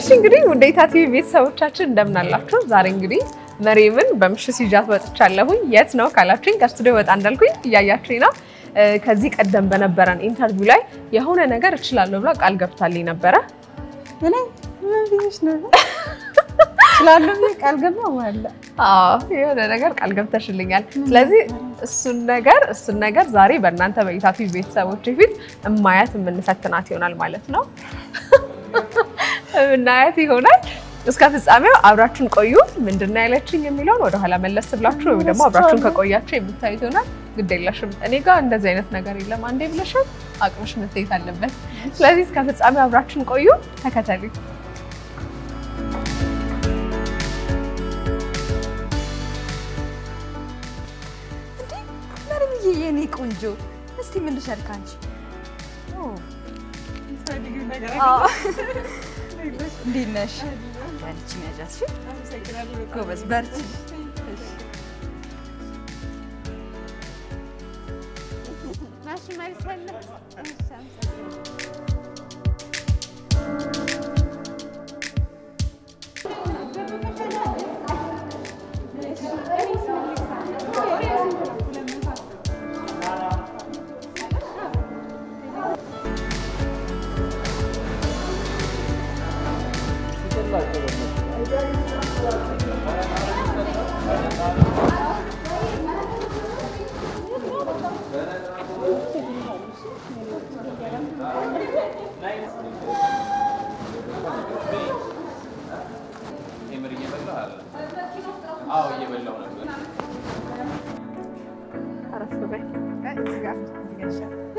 እሺ እንግዲህ ውዴታ ቲቪ ቤተሰቦቻችን እንደምን አላችሁ? ዛሬ እንግዲህ መሪምን በምሽት ይዣት ወጥቻለሁኝ። የት ነው ካላችሁኝ ከስቱዲዮ ወጣ እንዳልኩኝ እያያችሁኝ ነው። ከዚህ ቀደም በነበረን ኢንተርቪው ላይ የሆነ ነገር እችላለሁ ብላ ቃል ገብታልኝ ነበረ። እኔ ምን ቢሽ ነው እችላለሁ ብዬ ቃል ገባሁ ማለት የሆነ ነገር ቃል ገብተሽልኛል። ስለዚህ እሱን ነገር ዛሬ በእናንተ በውዴታ ቲቪ ቤተሰቦች ፊት እማያት የምንፈትናት ይሆናል ማለት ነው። እናያት ይሆናል። እስከ ፍጻሜው አብራችሁን ቆዩ። ምንድነው ያለችኝ የሚለውን ወደ ኋላ መለስ ብላችሁ ወይ ደግሞ አብራችሁን ከቆያችሁ የምታዩት ይሆናል። ግድ የለሽም እኔ ጋር እንደዚህ አይነት ነገር የለም። አንዴ ብለሽም አቅምሽ መታየት አለበት። ስለዚህ እስከ ፍጻሜው አብራችሁን ቆዩ። ተከተሉኝ። እንዴ የኔ ቆንጆ እስቲ ምን ልሻል ካንቺ? እንዴት ነሽ? አንቺ ነጃሽ? ጎበዝ በርቺ። ማሽ ማሪሰለ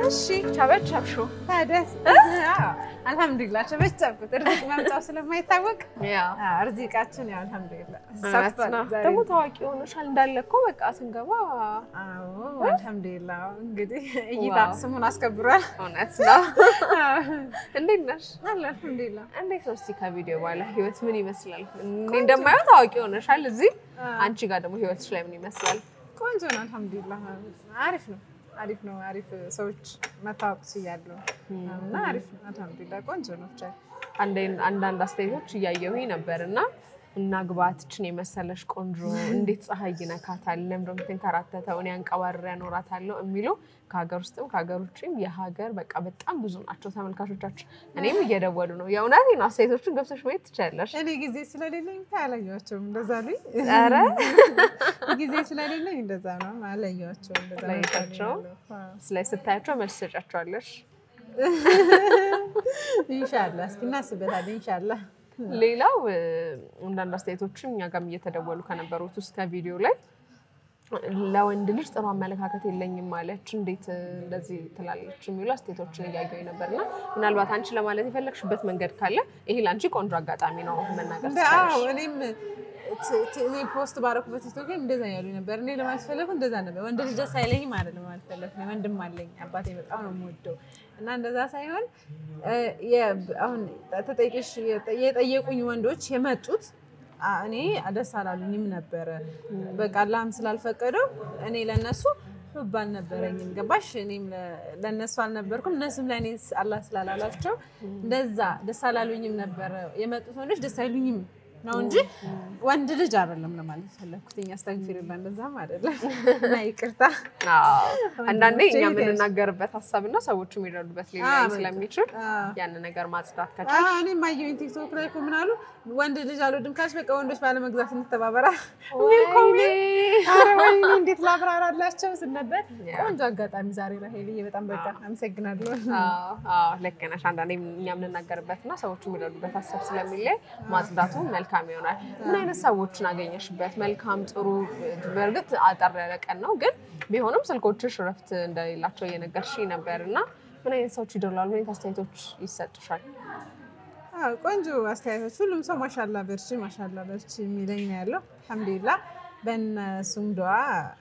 እሺ ቻበቻብሹ ታደስ አልহামዱሊላህ ቻበቻብኩት እርዝቅ ማምጣው ስለማይታወቅ እርዝቃችን ያው አልহামዱሊላህ ሰፍቷል። ደግሞ ታዋቂ ሆነሻል እንዳለኮ በቃ ስንገባ አልহামዱሊላህ እንግዲህ እይታ ስሙን አስከብሯል። እውነት ነው። እንዴት ነሽ? አልহামዱሊላህ። እንዴት ነው? እስቲ ከቪዲዮ በኋላ ህይወት ምን ይመስላል? እንደማየው ታዋቂ ሆነሻል እዚህ። አንቺ ጋር ደግሞ ህይወትሽ ላይ ምን ይመስላል? ቆንጆ ነው አልহামዱሊላህ። አሪፍ ነው አሪፍ ሰዎች መታወቅ ሲያለው እና አሪፍ ነው አልহামዱሊላህ ቆንጆ ነው። አንዳንድ አስተያየቶች እያየሁኝ ነበርና እናግባትችን የመሰለሽ ቆንጆ እንዴት ፀሐይ ይነካታል ለምንድነው የምትንከራተተው እኔ አንቀባርሬ ያኖራታለሁ የሚሉ ከሀገር ውስጥም ከሀገር ውጭም የሀገር በቃ በጣም ብዙ ናቸው ተመልካቾቻችን። እኔም እየደወሉ ነው። የእውነቴን አስተያየቶችን ገብተሽ ማየት ትችያለሽ። እኔ ጊዜ ስለሌለኝ ታላያቸውም እንደዛ ላይ ኧረ ጊዜ ስለሌለኝ እንደዛ ነው አላያቸውም እንደዛ ላይታቸው ስለዚህ ስታያቸው መልስ ትሰጫቸዋለሽ። ኢንሻአላህ እስኪ እናስበታለን ኢንሻአላህ። ሌላው አንዳንድ አስተያየቶችም እኛ ጋርም እየተደወሉ ከነበሩት ውስጥ ከቪዲዮ ላይ ለወንድ ልጅ ጥሩ አመለካከት የለኝም ማለት እንዴት እንደዚህ ትላለች የሚሉ አስተያየቶችን እያየሁኝ ነበርና ምናልባት አንቺ ለማለት የፈለግሽበት መንገድ ካለ ይሄ ላንቺ ቆንጆ አጋጣሚ ነው መናገር ትችላለሽ። እኔ ፖስት ባረኩበት ቲክቶክ እንደዛ ያሉኝ ነበር። እኔ ለማለት ፈለኩ እንደዛ ነበር። ወንድ ልጅ ሳይለኝ ማለት ነው ማለት ፈለኩ። ወንድም አለኝ አባቴ በጣም ነው የምወደው እና እንደዛ ሳይሆን አሁን ተጠይቅሽ የጠየቁኝ ወንዶች የመጡት እኔ ደስ አላሉኝም ነበር። በቃ አላህም ስላልፈቀደው እኔ ለነሱ ህብ አልነበረኝም ገባሽ? እኔም ለነሱ አልነበርኩም እነሱም ለኔ አላህ ስላላላቸው እንደዛ ደስ አላሉኝም ነበር። የመጡት ወንዶች ደስ አይሉኝም ነው እንጂ ወንድ ልጅ አይደለም ለማለት ፈለኩኝ። አስተግፊርላ እንደዛም አይደለም እና ይቅርታ። አንዳንዴ እኛ የምንናገርበት ሐሳብና ሰዎች የሚረዱበት ሌላ ስለሚችል ያን ነገር ማጽዳት ከቻልሽ እኔ ማየኝ ቲክቶክ ላይ ምን አሉ ወንድ ልጅ አልወድም ካልሽ በቃ ወንዶች ባለመግዛት እንተባበራ አረወይኔ እንዴት ላብራራላቸው ስነበር ቆንጆ አጋጣሚ ዛሬ ራሄልዬ በጣም በቃ አመሰግናለሁ። ልክ ነሽ። አንዳንዴ እኛ የምንናገርበትና ሰዎች የሚረዱበት ሐሳብ ስለሚለይ ማጽዳቱ መልካም ይሆናል። ምን አይነት ሰዎችን አገኘሽበት? መልካም ጥሩ በርግጥ አጠር ያለ ቀን ነው ግን ቢሆንም ስልኮችሽ ረፍት እንደሌላቸው እየነገርሽኝ ነበርና ምን አይነት ሰዎች ይደውላሉ? ምን አይነት አስተያየቶች ይሰጡሻል? ቆንጆ አስተያየቶች ሁሉም ሰው ማሻአላ በርቺ የሚለኝ ነው ያለው። አልহামዱሊላህ በእነሱም ዱዓ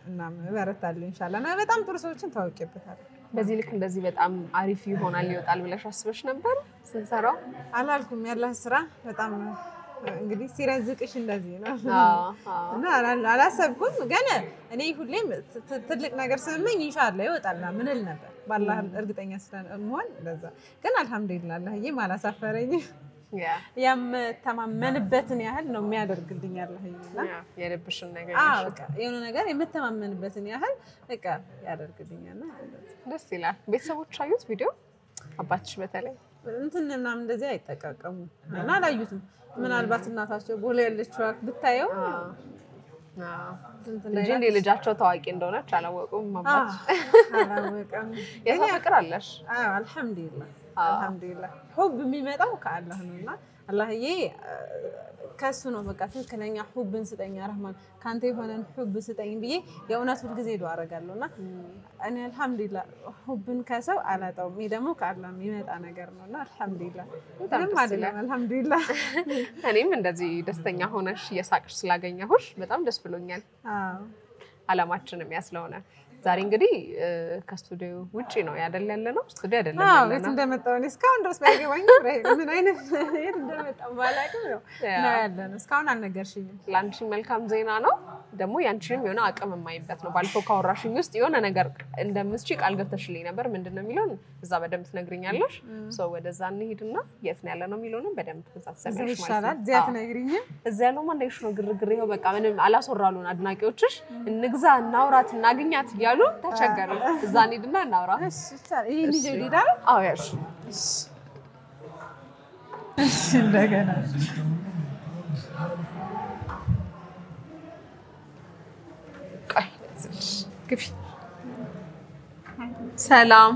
እና በረታለሁ ኢንሻአላህ። እና በጣም ጥሩ ሰዎችን ታውቂበታለሁ። በዚህ ልክ እንደዚህ በጣም አሪፍ ይሆናል ይወጣል ብለሽ አስበሽ ነበር ስንሰራው? አላልኩም። ያላህ ስራ በጣም እንግዲህ ሲረዝቅሽ እንደዚህ ነው እና አላሰብኩም ግን እኔ ሁሌም ትልቅ ነገር ስመኝ ኢንሻአላህ ይወጣልና ምን እል ነበር ባላህ እርግጠኛ ስለሆነ እንደዛ ግን አልহামዱሊላህ አላህዬ ማላሳፈረኝ ያም ተማመንበትን ያህል ነው የሚያደርግልኝ አላህና የልብሽን ነገር በቃ የሆነ ነገር የምተማመንበትን ያህል በቃ ያደርግልኛልና ደስ ይላል ቤተሰቦች አዩት ቪዲዮ አባትሽ በተለይ እንትንና እንደዚህ አይጠቃቀሙ እና አላዩትም ምናልባት እናታቸው ቦሌ ያለችው ብታየው እንጂ ልጃቸው ታዋቂ እንደሆነች አላወቁም ማባች አላወቀም የሰው ፍቅር አለሽ አልহামዱሊላህ ሁብ የሚመጣው ከአላህ ነውና አላህዬ ከሱ ነው በቃ ትክክለኛ ሁብን ስጠኝ ረህማን ካንተ የሆነን ሁብ ስጠኝ ብዬ የእውነት ሁሉ ጊዜ ዱዓ አረጋለሁና እኔ አልহামዱሊላህ ሁብን ከሰው አላጣውም ደግሞ ከአላህ የሚመጣ ነገር ነውና አልহামዱሊላህ በጣም አይደለም አልহামዱሊላህ እኔም እንደዚህ ደስተኛ ሆነሽ የሳቅሽ ስላገኘሁሽ በጣም ደስ ብሎኛል አላማችንም ያስለውና ዛሬ እንግዲህ ከስቱዲዮ ውጪ ነው ያደለለነው ስቱዲዮ አይደለም ያለና ቤት እንደመጣው ነው እስካሁን ድረስ ባይገባኝ ምን አይነት የት እንደመጣው ባላቅም ነው ያለና እስካሁን አልነገርሽኝም ላንቺ መልካም ዜና ነው ደግሞ ያንቺም የሆነ አቅም የማይበት ነው ባልፈው ካወራሽኝ ውስጥ የሆነ ነገር እንደምስጪ ቃል ገብተሽልኝ ነበር ምንድነው የሚለው እዛ በደንብ ትነግሪኛለሽ ሶ ወደዛ እንሂድና የት ነው ያለነው የሚለውንም በደንብ ተሳሰበሽ ማለት ነው ዚያት ነግሪኝ እዛ ያለው ማን ነው ግርግር ይሄው በቃ ምንም አላሰራሉን አድናቂዎችሽ እንግዛ እናውራት እናግኛት ያሉ ተቸገረ እዛ እንሂድና እናውራ እሺ ይሄ ልጅ ሊዳር ያሽ እሺ እንደገና ግቢ ሰላም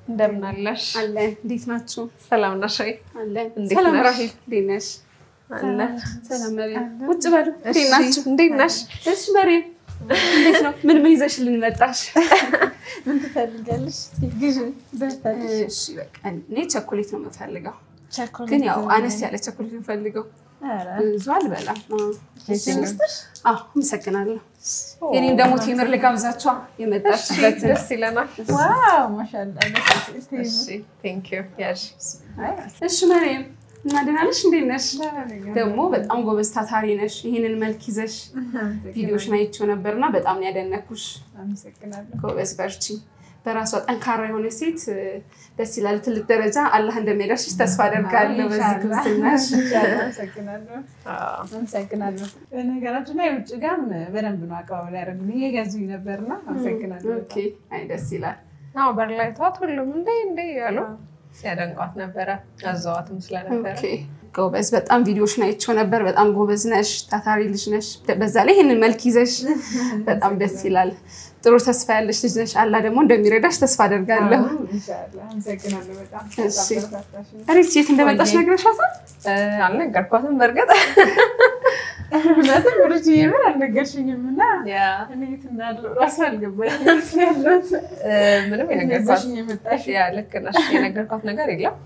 እንደምን አለሽ አለ እንዴት ናችሁ ሰላም ነሽ አለ ሰላም ራሂል እንዴት ነሽ አለ ሰላም መሪም ውጭ በሉ እንዴት ነሽ እሺ መሪም እንዴት ነው ምን ይዘሽልኝ መጣሽ ምን ትፈልጋለሽ ግዢ እሺ በቃ እኔ ቸኮሌት ነው የምፈልገው ግን ያው አነስ ያለ ቸኮሌት ነው የምፈልገው ዟል በላ እሺ መሰግናለሁ የኔን ደሞ ቴምር ልጋብዛችሁ የመጣችበት ደስ ይለናል ዋው ማሻአላ እሺ ቴንክ ዩ ያሽ እሺ መሪም እና ደናለሽ እንዴት ነሽ ደሞ በጣም ጎበዝ ታታሪ ነሽ ይሄንን መልክ ይዘሽ ቪዲዮሽን አይቼው ነበርና በጣም ነው ያደነኩሽ አመሰግናለሁ ጎበዝ በርቺ በራሷ ጠንካራ የሆነ ሴት ደስ ይላል ትልቅ ደረጃ አላህ እንደሚያደርሽ ተስፋ አደርጋለሁ በዚህ ክርስትናሽ አመሰግናለሁ ነገራችን ላይ ውጭ ጋር በደንብ ነው አቀባበል ያደርጉልኝ የጋዙኝ ነበርና አመሰግናለሁ ኦኬ አይ ደስ ይላል በርላይቷት ሁሉም እንዴ ያሉ ሲያደንቋት ነበር አዛዋትም ስለነበር ኦኬ ጎበዝ በጣም ቪዲዮሽን አይቼው ነበር በጣም ጎበዝ ነሽ ታታሪ ልጅ ነሽ በዛ ላይ ይሄንን መልክ ይዘሽ በጣም ደስ ይላል ጥሩ ተስፋ ያለሽ ልጅ ነሽ አላ ደግሞ እንደሚረዳሽ ተስፋ አደርጋለሁ ኢንሻአላህ አመሰግናለሁ በጣም እሺ አሪፍ እንደመጣሽ ነግረሻታል አልነገርኳትም በርግጥ ለምን ወርጂ የምን አልነገርሽኝምና እኔ ትናደው ራስ አልገባኝ ያለው ምንም የነገርኳት ልክ ነሽ የነገርኳት ነገር የለም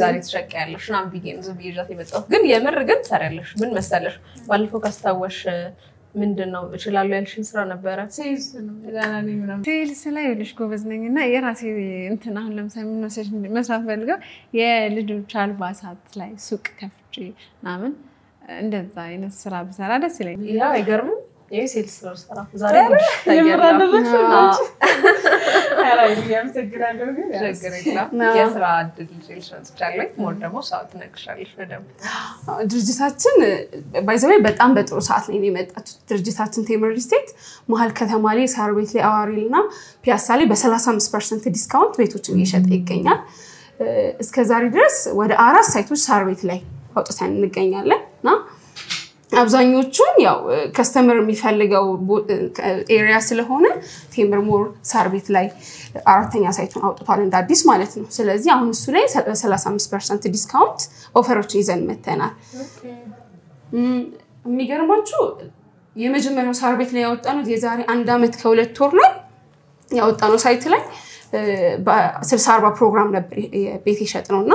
ዛሬ ትሸቀያለሽ ናም ቢጌም ዝም ይዣት የመጣው ግን የምር ግን ሰራለሽ ምን መሰለሽ ባልፈው ካስታወሽ ምንድነው እችላለሁ ያልሽኝ ስራ ነበር ሴልስ ነው ዛናኒ ምናምን ሴልስ ላይ ልጅ ጎበዝ ነኝና የራሴ እንትን አሁን ለምሳሌ ምን መስራት ፈልገው የልጆች አልባሳት ላይ ሱቅ ከፍቼ ናምን እንደዛ አይነት ስራ ብሰራ ደስ ይለኛል ያ አይገርምም የሴልስ ነው ስራ ዛሬ ታያለሽ አራይም ተግራለሁ ግን የስራ እድል ልጅልሽን ትቻለኝ ሞር ደግሞ ሰዓት ነክሻለሽ በደም ድርጅታችን ባይዘው በጣም በጥሩ ሰዓት ላይ ነው የመጣው ድርጅታችን ቴምር ስቴት መሃል ከተማ ላይ ሳር ቤት ላይ አዋሪልና ፒያሳ ላይ በ35% ዲስካውንት ቤቶችን እየሸጠ ይገኛል እስከ ዛሬ ድረስ ወደ 4 ሳይቶች ሳር ቤት ላይ አውጥተን እንገኛለንና አብዛኞቹን ያው ከስተመር የሚፈልገው ኤሪያ ስለሆነ ቴምር ሞር ሳር ቤት ላይ አራተኛ ሳይቱን አውጥቷል እንደ አዲስ ማለት ነው ስለዚህ አሁን እሱ ላይ 35% ዲስካውንት ኦፈሮች ይዘን መተናል የሚገርማችሁ የመጀመሪያው ሳር ቤት ላይ ያወጣነው የዛሬ 1 አመት ከ2 ወር ላይ ያወጣነው ሳይት ላይ በ60-40 ፕሮግራም ነበር ቤት ይሸጥነውና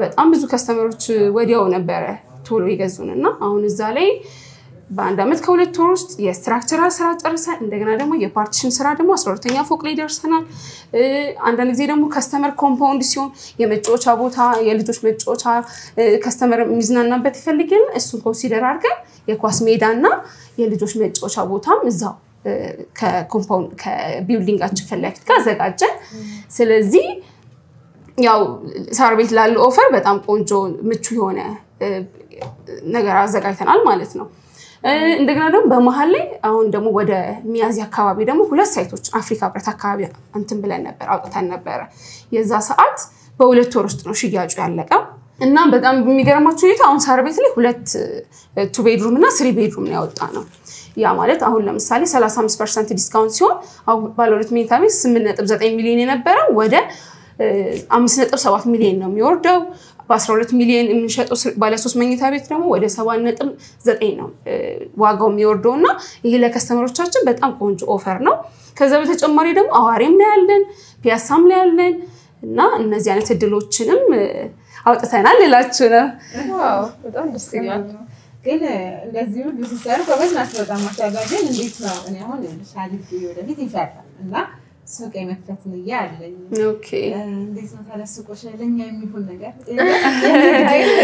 በጣም ብዙ ከስተመሮች ወዲያው ነበር ቶሎ ይገዙንና አሁን እዛ ላይ በአንድ አመት ከ2 ወር ውስጥ የስትራክቸራል ስራ ጨርሰን እንደገና ደግሞ የፓርቲሽን ስራ ደግሞ 12ኛ ፎቅ ላይ ደርሰናል አንዳንድ ጊዜ ደግሞ ከስተመር ኮምፓውንድ ሲሆን የመጫወቻ ቦታ የልጆች መጫወቻ ከስተመር የሚዝናናበት ይፈልጋል እሱን ኮንሲደር አድርገን የኳስ ሜዳና የልጆች መጫወቻ ቦታም እዛው ከኮምፓውንድ ከቢልዲንጋችን ፈለክት ጋር ዘጋጀን ስለዚህ ያው ሳር ቤት ላለው ኦፈር በጣም ቆንጆ ምቹ የሆነ ነገር አዘጋጅተናል ማለት ነው። እንደገና ደግሞ በመሃል ላይ አሁን ደግሞ ወደ ሚያዝያ አካባቢ ደግሞ 2 ሳይቶች አፍሪካ ህብረት አካባቢ እንትን ብለን ነበር አውጥተን ነበር። የዛ ሰዓት በ2 ወር ውስጥ ነው ሽያጩ ያለቀው እና በጣም በሚገርማችሁ ሁኔታ አሁን ሳር ቤት ላይ 2 2 ቤድሩም እና 3 ቤድሩም ነው ያወጣነው። ያ ማለት አሁን ለምሳሌ 35% ዲስካውንት ሲሆን አሁን ባለ 2 መኝታ ቤት 8.9 ሚሊዮን የነበረው ወደ 5.7 ሚሊዮን ነው የሚወርደው። በ12 ሚሊዮን የምንሸጠው ባለ 3 መኝታ ቤት ደግሞ ወደ 7.9 ነው ዋጋው የሚወርደውና ይሄ ለከስተመሮቻችን በጣም ቆንጆ ኦፈር ነው። ከዛ በተጨማሪ ደግሞ አዋሪም ላይ ያለን ፒያሳም ላይ ያለን እና እነዚህ አይነት እድሎችንም አውጥተናል ልላችሁ ነው። ዋው በጣም ደስ ይላል። ግን እንደዚህ ሁሉ ሲሰሩ ጎበዝ ናቸው በጣም ማሻሻል። ግን እንዴት ነው እኔ አሁን ሻሊት ወደፊት ይሻላል እና ሱቅ የመክፈት ንያ አለኝ። ኦኬ እንዴት ነው ታዲያ ሱቆች ላይ ለኛ የሚሆን ነገር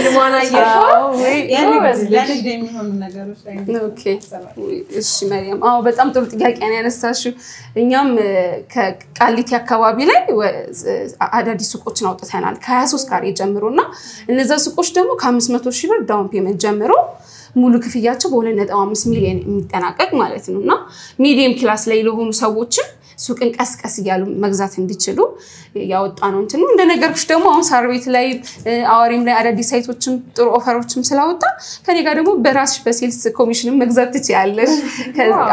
ልማና ያሻው ለንግድ የሚሆኑ ነገሮች ላይ ኦኬ እሺ መሪያም አዎ በጣም ጥሩ ጥያቄ ነው ያነሳሽው። እኛም ከቃሊቲ አካባቢ ላይ አዳዲስ ሱቆችን አውጥተናል ከ23 ካሬ ጀምሮና እነዛ ሱቆች ደግሞ ከ500,000 ብር ዳውን ፔመንት ጀምሮ ሙሉ ክፍያቸው በ2.5 ሚሊዮን የሚጠናቀቅ ማለት ነውና ሚዲየም ክላስ ላይ ለሆኑ ሰዎች ሱቅን ቀስቀስ ይያሉ መግዛት እንዲችሉ ያወጣነው እንትን ነው። እንደነገርኩሽ ደግሞ አሁን ሳር ቤት ላይ አዋሪም ላይ አዳዲስ ሳይቶችም ጥሩ ኦፈሮችም ስላወጣ ከኔ ጋር ደግሞ በራስሽ በሴልስ ኮሚሽን መግዛት ትችያለሽ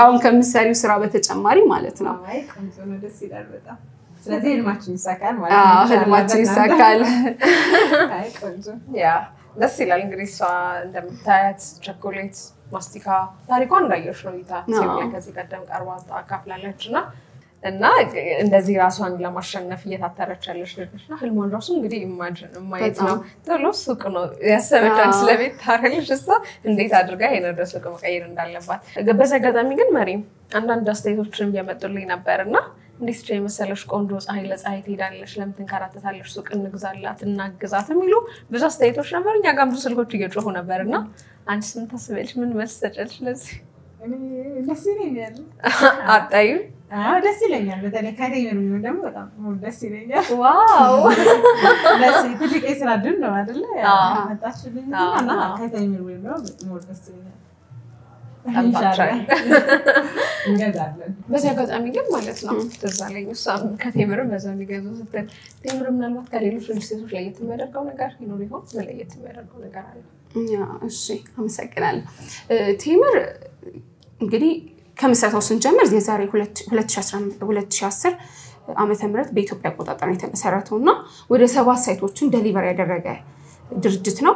አሁን ከምትሰሪው ስራ በተጨማሪ ማለት ነው። አይ ቆንጆ ነው ደስ ይላል በጣም። ስለዚህ ህልማችን ይሳካል ማለት ነው። አዎ ህልማችን ይሳካል። አይ ቆንጆ ያ ደስ ይላል። እንግዲህ እሷ እንደምታያት ቸኮሌት ማስቲካ ታሪኳን እንዳየሽ ነው ይታ ሲሆን ከዚህ ቀደም ቀርባ አካፍላለችና እና እንደዚህ ራሷን ለማሸነፍ እየታተረች ያለች ልጅና ህልሟን ራሱ እንግዲህ ኢማጂን ማየት ነው። ቶሎ ሱቅ ነው ያሰበቻት ስለቤት ታረልሽ እሷ እንዴት አድርጋ ይሄን ድረስ ሱቅ መቀየር እንዳለባት። በዚህ አጋጣሚ ግን መሪም አንዳንድ አስተያየቶችን እየመጡልኝ ነበርና እንዴት ነው የመሰለሽ ቆንጆ ፀሐይ ለፀሐይ ትሄዳለሽ ለምን ትንከራተታለሽ ሱቅ እንግዛላት እናግዛት የሚሉ ብዙ አስተያየቶች ነበር። እኛ ጋር ብዙ ስልኮች እየጮሁ ነበርና አንቺስ ምን ታስበልሽ ምን መስጠጨልሽ ለዚህ ደስ ይለኛል። አጣዩ ደስ ይለኛል በተለይ ከቴምር ነው ደግሞ በጣም ደስ ይለኛል። ዋው ደስ ትልቅ የስራ ድል ነው አይደለ? መጣችልኝ እና ከቴምር ነው ደስ ይለኛል። እንገዛለን። በዚህ አጋጣሚ ግን ማለት ነው ትዝ አለኝ እሷም ከቴምር በዛ የሚገዙ ስትል ቴምር ምናልባት ከሌሎች ሴቶች ለየት የሚያደርገው ነገር ይኖር ይሆን? ለየት የሚያደርገው ነገር አለ? እሺ አመሰግናለሁ። ቴምር እንግዲህ ከምስረታው ስንጀምር የዛሬ 2010 ዓመተ ምህረት በኢትዮጵያ አቆጣጠር የተመሰረተውና ወደ 7 ሳይቶችን ዴሊቨር ያደረገ ድርጅት ነው።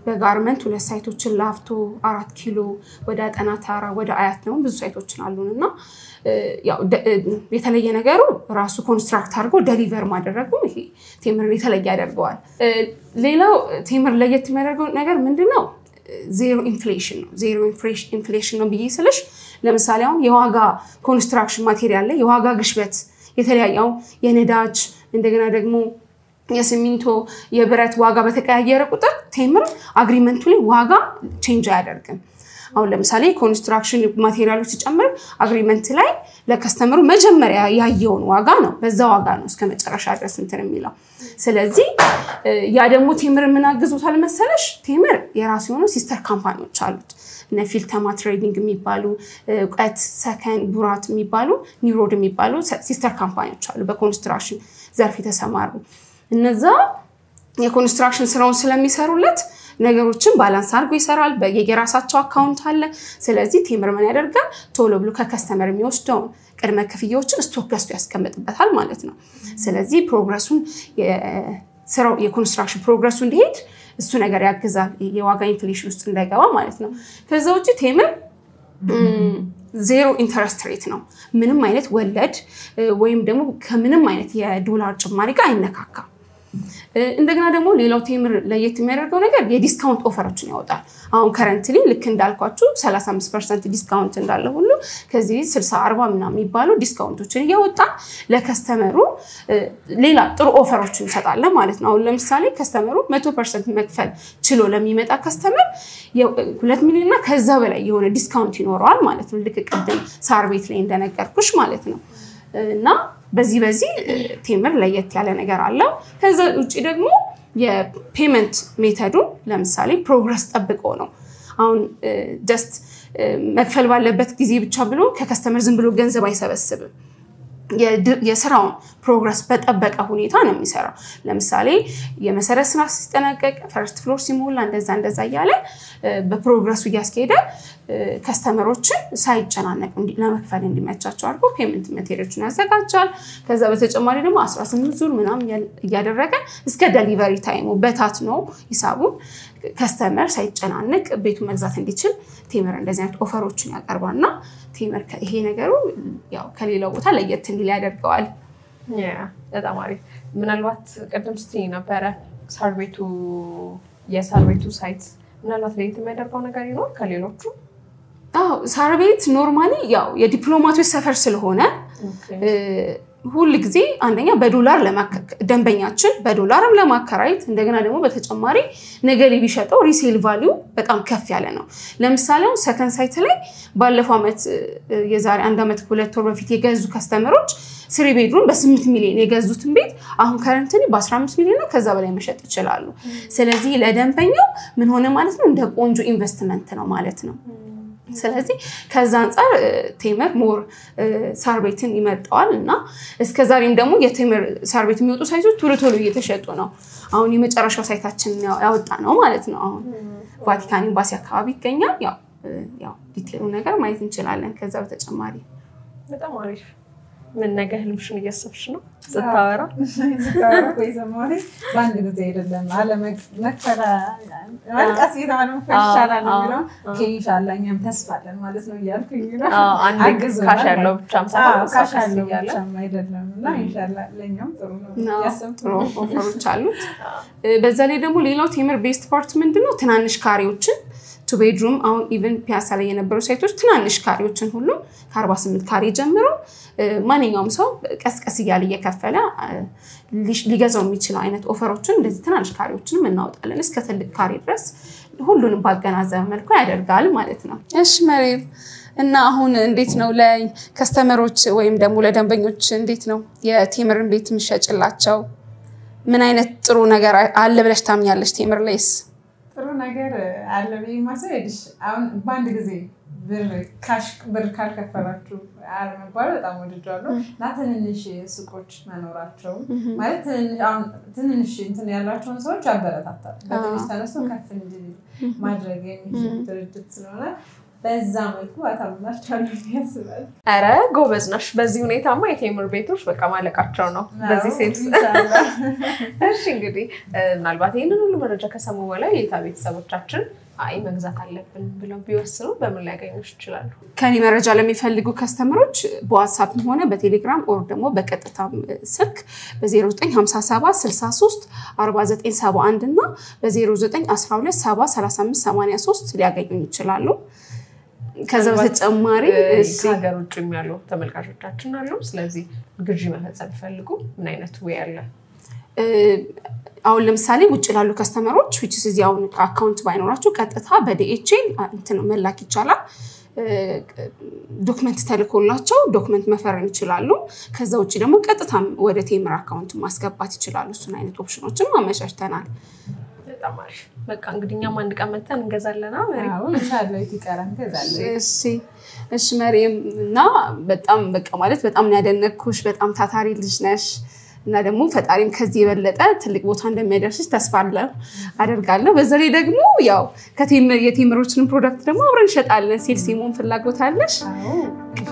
በጋርመንት 2 ሳይቶችን ላፍቶ 4 ኪሎ ወደ አጠናታራ ወደ አያት ነው ብዙ ሳይቶችን አሉንና ያው የተለየ ነገሩ ራሱ ኮንስትራክት አድርጎ ዴሊቨር ማድረጉ ይሄ ቴምር የተለየ ያደርገዋል። ሌላው ቴምር ለየት የሚያደርገው ነገር ምንድነው? ዜሮ ኢንፍሌሽን ነው። ዜሮ ኢንፍሌሽን ነው ብዬ ለምሳሌ አሁን የዋጋ ኮንስትራክሽን ማቴሪያል ላይ የዋጋ ግሽበት የተለያየው የነዳጅ እንደገና ደግሞ የሲሚንቶ የብረት ዋጋ በተቀያየረ ቁጥር ቴምር አግሪመንቱ ላይ ዋጋ ቼንጅ አያደርግም። አሁን ለምሳሌ ኮንስትራክሽን ማቴሪያሎች ሲጨምር አግሪመንት ላይ ለከስተመሩ መጀመሪያ ያየውን ዋጋ ነው በዛ ዋጋ ነው እስከ መጨረሻ ድረስ እንትን የሚለው። ስለዚህ ያ ደግሞ ቴምር ምን አግዞታል መሰለሽ? ቴምር የራሱ የሆኑ ሲስተር ካምፓኒዎች አሉት። እነ ፊልተማ ትሬዲንግ የሚባሉ እውቀት ሰከን ቡራት የሚባሉ ኒውሮድ የሚባሉ ሲስተር ካምፓኒዎች አሉ በኮንስትራክሽን ዘርፍ የተሰማሩ። እነዛ የኮንስትራክሽን ስራውን ስለሚሰሩለት ነገሮችን ባላንስ አድርጎ ይሰራል። በየራሳቸው አካውንት አለ። ስለዚህ ቴምር ምን ያደርጋል? ቶሎ ብሎ ከከስተመር የሚወስደውን ቅድመ ክፍያዎችን ስቶክ ገዝቶ ያስቀምጥበታል ማለት ነው። ስለዚህ ፕሮግረሱን የስራው የኮንስትራክሽን ፕሮግረሱ እንዲሄድ እሱ ነገር ያግዛል የዋጋ ኢንፍሌሽን ውስጥ እንዳይገባ ማለት ነው። ከዛ ውጪ ቴምር ዜሮ ኢንተረስት ሬት ነው። ምንም አይነት ወለድ ወይም ደግሞ ከምንም አይነት የዶላር ጭማሪ ጋር አይነካካም። እንደገና ደግሞ ሌላው ቴምር ለየት የሚያደርገው ነገር የዲስካውንት ኦፈሮችን ያወጣል። አሁን ከረንትሊ ልክ እንዳልኳችሁ 35% ዲስካውንት እንዳለ ሁሉ ከዚህ 60-40 ምናምን የሚባሉ ዲስካውንቶችን እያወጣ ለከስተመሩ ሌላ ጥሩ ኦፈሮችን እንሰጣለን ማለት ነው። አሁን ለምሳሌ ከስተመሩ 100% መክፈል ችሎ ለሚመጣ ከስተመር 2 ሚሊዮን እና ከዛ በላይ የሆነ ዲስካውንት ይኖረዋል ማለት ነው። ልክ ቅድም ሳር ቤት ላይ እንደነገርኩሽ ማለት ነው። እና በዚህ ቴምር ለየት ያለ ነገር አለው ከዛ ውጪ ደግሞ የፔመንት ሜተዱ ለምሳሌ ፕሮግረስ ጠብቆ ነው አሁን ጀስት መክፈል ባለበት ጊዜ ብቻ ብሎ ከከስተመር ዝም ብሎ ገንዘብ አይሰበስብም የስራውን ፕሮግረስ በጠበቀ ሁኔታ ነው የሚሰራው ለምሳሌ የመሰረት ስራ ሲጠናቀቅ ፈርስት ፍሎር ሲሞላ እንደዛ ያለ በፕሮግረሱ ያስኬደ ከስተመሮችን ሳይጨናነቁ ለመክፈል እንዲመቻቸው አድርጎ ፔመንት ማቴሪያሎችን ያዘጋጃል ከዛ በተጨማሪ ደግሞ 18 ዙር ምናምን ያደረገ እስከ ዴሊቨሪ ታይሙ በታት ነው ሂሳቡ ከስተመር ሳይጨናነቅ ቤቱ መግዛት እንዲችል ቴምር እንደዚህ አይነት ኦፈሮችን ያቀርባልና ቴምር ይሄ ነገሩ ያው ከሌላው ቦታ ለየት እንዲል ያደርገዋል በጣም አሪፍ ምናልባት ቀደም ስትይ ነበር የሳርቤቱ ሳይት ምናልባት ለየት የሚያደርገው ነገር ይኖር ከሌሎቹ ሳርቤት ኖርማሊ ያው የዲፕሎማቶች ሰፈር ስለሆነ ሁሉ ጊዜ አንደኛ በዶላር ደንበኛችን በዶላርም ለማከራየት እንደገና ደግሞ በተጨማሪ ነገ ቢሸጠው ሪሴል ቫልዩ በጣም ከፍ ያለ ነው ለምሳሌ ሰከንድ ሳይት ላይ ባለፈው አመት የዛሬ 1 አመት 2 ወር በፊት የገዙ ከስተመሮች 3 ቤድሩም በ8 ሚሊዮን የገዙትን ቤት አሁን ከረንትሊ በ15 ሚሊዮን ነው ከዛ በላይ መሸጥ ይችላሉ ስለዚህ ለደንበኛው ምን ሆነ ማለት ነው እንደ ቆንጆ ኢንቨስትመንት ነው ማለት ነው ስለዚህ ከዛ አንፃር ቴምር ሞር ሳርቤትን ይመጣዋል እና እስከዛሬም ደግሞ የቴምር ሳርቤት የሚወጡ ሳይቶች ቶሎ እየተሸጡ ነው አሁን የመጨረሻው ሳይታችን ያወጣ ነው ማለት ነው አሁን ቫቲካን ኤምባሲ አካባቢ ይገኛል ያው ዲቴሉ ነገር ማየት እንችላለን ከዛ በተጨማሪ በጣም አሪፍ ምን ነገር ህልምሽን እያሰብሽ ነው ስታወራ ወይ ዘማሪ ባንድ ጊዜ አይደለም አለ መከራ ወልቀስ ይታንም ፈሻላል ነው ከኢንሻአላህ እኛም ተስፋለን ማለት ነው እያልኩኝ ነው አንድ ካሽ ያለው ብቻም ሳይሆን ካሽ ያለው ብቻም አይደለም እና ኢንሻአላህ ለኛም ጥሩ ነው ያሰብጥሩ ኦፈሮች አሉት በዛ ላይ ደግሞ ሌላው ቴምር ቤስት ፓርት ምንድነው ትናንሽ ካሬዎችን ቱ ቤድሩም አሁን ኢቭን ፒያሳ ላይ የነበሩ ሳይቶች ትናንሽ ካሬዎችን ሁሉ ከ48 ካሬ ጀምሮ ማንኛውም ሰው ቀስቀስ ይያል እየከፈለ ሊገዛው የሚችል አይነት ኦፈሮችን እንደዚህ ትናንሽ ካሬዎችን እናወጣለን እስከ ትልቅ ካሬ ድረስ ሁሉንም ባገናዘበ መልኩ ያደርጋል ማለት ነው እሺ መሪም እና አሁን እንዴት ነው ለከስተመሮች ወይም ደግሞ ለደንበኞች እንዴት ነው የቴምርን ቤት ምሸጭላቸው ምን አይነት ጥሩ ነገር አለ ብለሽ ታምኛለሽ ቴምር ላይስ ጥሩ ነገር አለ በማሰልሽ አሁን ባንድ ጊዜ ብር ካልከፈላችሁ አረመባል በጣም ወድጃለሁ ለትንንሽ ሱቆች መኖራቸው ማለት ትንንሽ እንትን ያላቸውን ሰዎች አበረታታል በትንሽ ተነስቶ ከፍ እንዲል ማድረግ የሚችል ድርጅት ስለሆነ በዛ መልኩ አታምናችኋለሁ ያስባል አረ ጎበዝ ነሽ በዚህ ሁኔታማ የቴምር ቤቶች በቃ ማለቃቸው ነው በዚህ ሴልስ እሺ እንግዲህ ምናልባት ይሄንን ሁሉ መረጃ ከሰሙ በኋላ የታ ቤተሰቦቻችን አይ መግዛት አለብን ብለው ቢወስኑ በምን ላይ ያገኙሽ ይችላሉ ከኔ መረጃ ለሚፈልጉ ከስተመሮች በዋትስአፕ ሆነ በቴሌግራም ኦር ደግሞ በቀጥታ ስልክ በ0957 63 4971 እና በ0912 73583 ሊያገኙኝ ይችላሉ ከዛ በተጨማሪ ሀገር ውጭም ያሉ ተመልካቾቻችን አሉ ስለዚህ ግዢ መፈጸም ይፈልጉ ምን አይነት ወይ አለ አሁን ለምሳሌ ውጭ ላሉ ከስተመሮች which is ያው አካውንት ባይኖራችሁ ቀጥታ በዲኤችኤል እንትን መላክ ይቻላል ዶክመንት ተልኮላቸው ዶክመንት መፈረም ይችላሉ ከዛ ውጪ ደግሞ ቀጥታ ወደ ቴምር አካውንት ማስገባት ይችላሉ እሱን አይነት ኦፕሽኖችን ማመቻችተናል በጣም አሪፍ በቃ እንግዲህኛም አንድ ቀን መተን እንገዛለና አዎ ኢንሻአላህ ይቀራን እንገዛለን እሺ መሪም እና በጣም በቃ ማለት በጣም ያደነኩሽ በጣም ታታሪ ልጅ ነሽ እና ደግሞ ፈጣሪም ከዚህ የበለጠ ትልቅ ቦታ እንደሚያደርስሽ ተስፋ አደርጋለሁ በዘሬ ደግሞ ያው የቴምሮችን ፕሮዳክት ደግሞ አብረን እንሸጣለን ሴልሲሞን ፍላጎት አለሽ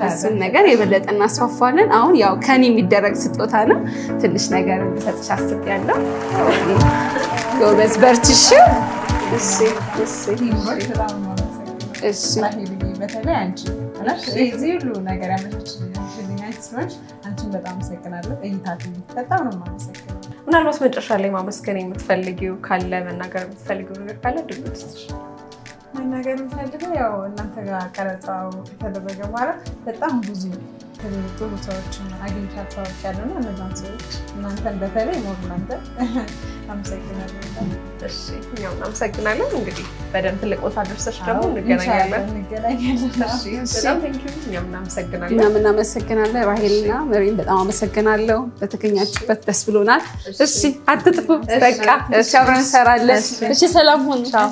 እሱን ነገር የበለጠ እናስፋፋለን አሁን ያው ከኔ የሚደረግ ስጦታ ነው ትንሽ ነገር ተሰጥሽ አስጥያለሁ ጎበዝ በርቺሽ እሺ በተለይ አንቺ እዚህ ሁሉ ነገር ያመጣችልኝ ስለሆነች አንቺን በጣም አመሰግናለሁ እይታችሁ በጣም ነው የማመሰግነው ምናልባት መጨረሻ ላይ ማመስገን የምትፈልጊው ካለ መናገር የምትፈልጊው ነገር ካለ ድምጽሽ መናገር የምፈልገው ያው እናንተ ጋር ቀረጻው ተደረገ ማለት በጣም ብዙ ጥሩ ሰዎችን አግኝቻቸው አውቃለሁ እና እነዛን ሰዎች እናንተን በተለይ ሞር እናንተ አመሰግናለሁ። እሺ እኛም እናመሰግናለን። እንግዲህ በደንብ ትልቅ ቦታ ደርሰሽ ደግሞ እንገናኛለን። እሺ በጣም ቴንኪው። እኛም እናመሰግናለን። እኛም እናመሰግናለን። ራሄልና መሪም በጣም አመሰግናለሁ። በተገኛችሁበት ደስ ብሎናል። እሺ አትጥፉ። በቃ እሺ አብረን እንሰራለን። እሺ ሰላም ሁኑ። ቻው።